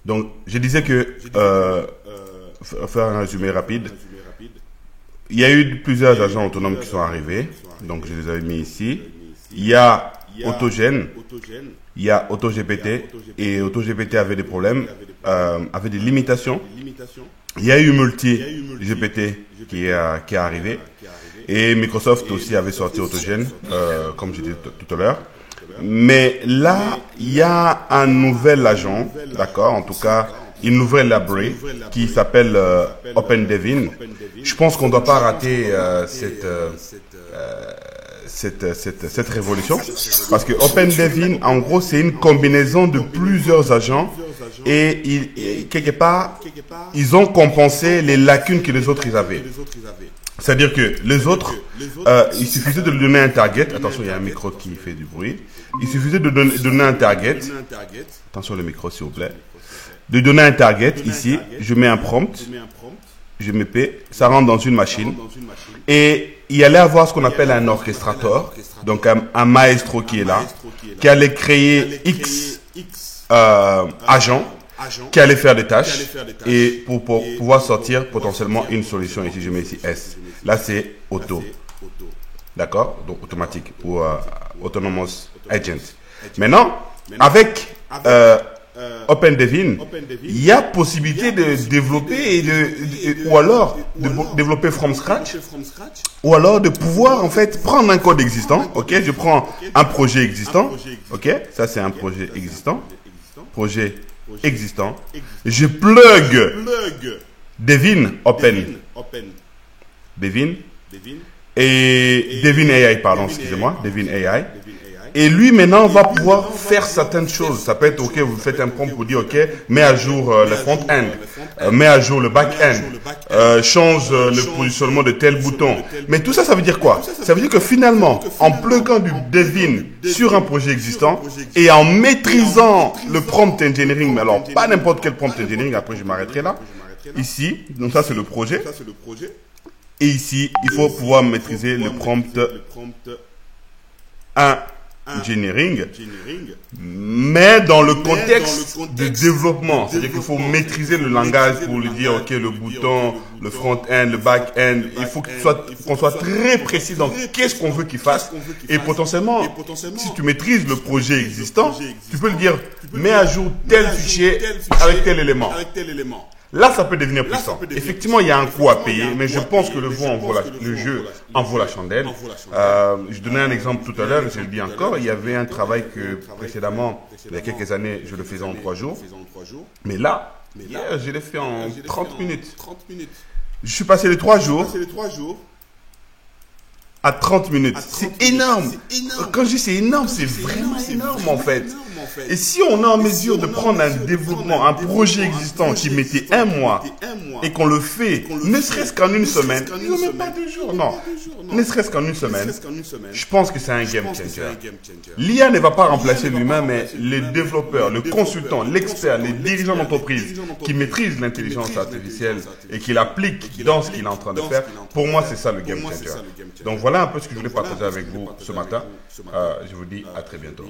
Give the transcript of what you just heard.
Donc, je disais que, faire un résumé rapide, il y a eu plusieurs agents autonomes qui sont arrivés, donc je les avais mis ici. Il y a Autogène, il y a AutoGPT, et AutoGPT avait des problèmes, avait des limitations. Il y a eu MultiGPT qui est arrivé, et Microsoft aussi avait sorti Autogène, comme j'ai dit tout à l'heure. Mais là, il y a un nouvel agent, d'accord, en tout cas, une nouvelle library qui s'appelle OpenDevin. Je pense qu'on ne doit pas rater cette révolution, parce que OpenDevin, en gros, c'est une combinaison de plusieurs agents et quelque part, ils ont compensé les lacunes que les autres ils avaient. C'est-à-dire que les autres, il suffisait de lui donner un target. Attention, il y a un micro qui fait du bruit. Il suffisait de donner un target. Attention le micro, s'il vous plaît. De donner un target, ici, je mets un prompt, je mets P, ça rentre dans une machine. Et il allait avoir ce qu'on appelle un orchestrateur, donc un maestro qui est là, qui allait créer X agents, qui allait faire des tâches, et pour pouvoir sortir potentiellement une solution. Ici, je mets ici S. Là, c'est auto. D'accord? Donc, automatique ou autonomous agent. Maintenant, avec OpenDevin, il y a possibilité de développer ou alors de développer from scratch, ou alors de pouvoir en fait prendre un code existant. Ok, je prends un projet existant. Ok, ça c'est un projet existant. Je plug Devin Open. Devin et Devin AI, pardon, excusez-moi, Devin AI. Et lui, maintenant, va pouvoir faire certaines choses. Ça peut être, OK, vous faites un prompt pour dire, OK, mets à jour le front-end, mets à jour le back-end, change le positionnement de tel bouton. Mais tout ça, ça veut dire quoi? Ça veut dire que finalement, en pluguant du Devin sur un projet existant et en maîtrisant le prompt engineering, mais alors pas n'importe quel prompt engineering, après je m'arrêterai là, ici, donc ça c'est le projet. Et ici, il faut pouvoir maîtriser le prompt engineering, mais dans le contexte de développement. C'est-à-dire qu'il faut maîtriser le langage pour lui dire, OK, le bouton, le front-end, le back-end. Il faut qu'on soit très précis dans qu'est-ce qu'on veut qu'il fasse. Et potentiellement, si tu maîtrises le projet existant, tu peux lui dire, mets à jour tel fichier avec tel élément. Là, ça peut devenir puissant. Effectivement, il y a un coût à payer, mais je pense que le jeu en vaut la chandelle. Je donnais un exemple tout à l'heure, je le dis encore. Il y avait un travail que précédemment, il y a quelques années, je le faisais en 3 jours. Mais là, hier, je l'ai fait en 30 minutes. Je suis passé les 3 jours à 30 minutes. C'est énorme. Quand je dis c'est énorme, c'est vraiment énorme en fait. Et si on est en mesure de prendre un développement, un projet existant qui mettait 1 mois et qu'on le fait, ne serait-ce qu'en une semaine, même pas 2 jours, non, ne serait-ce qu'en une semaine, je pense que c'est un game changer. L'IA ne va pas remplacer l'humain, mais les développeurs, le consultant, l'expert, les dirigeants d'entreprise qui maîtrisent l'intelligence artificielle et qui l'appliquent dans ce qu'il est en train de faire, pour moi c'est ça le game changer. Donc voilà un peu ce que je voulais partager avec vous ce matin. Je vous dis à très bientôt.